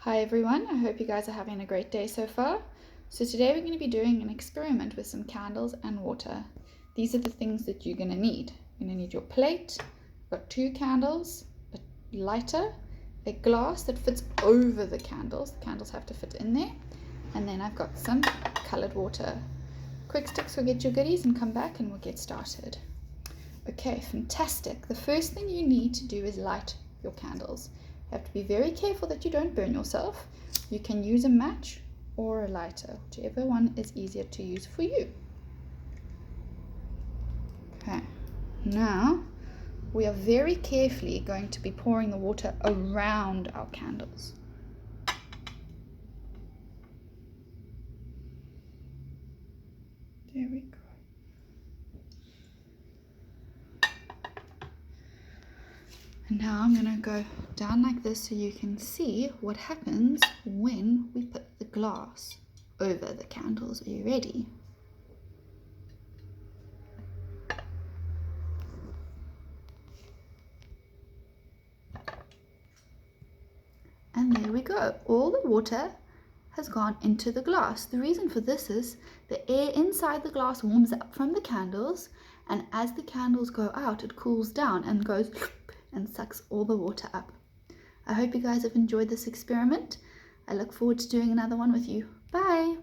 Hi everyone, I hope you guys are having a great day so far. So today we're going to be doing an experiment with some candles and water. These are the things that you're going to need. You're going to need your plate, you've got 2 candles, a lighter, a glass that fits over the candles have to fit in there, and then I've got some coloured water. Quick sticks will get your goodies and come back and we'll get started. Okay, fantastic. The first thing you need to do is light your candles. You have to be very careful that you don't burn yourself. You can use a match or a lighter, whichever one is easier to use for you. Okay, now we are very carefully going to be pouring the water around our candles. There we go. And now I'm going to go down like this so you can see what happens when we put the glass over the candles. Are you ready? And there we go. All the water has gone into the glass. The reason for this is the air inside the glass warms up from the candles, and as the candles go out, it cools down and goes and sucks all the water up. I hope you guys have enjoyed this experiment. I look forward to doing another one with you. Bye!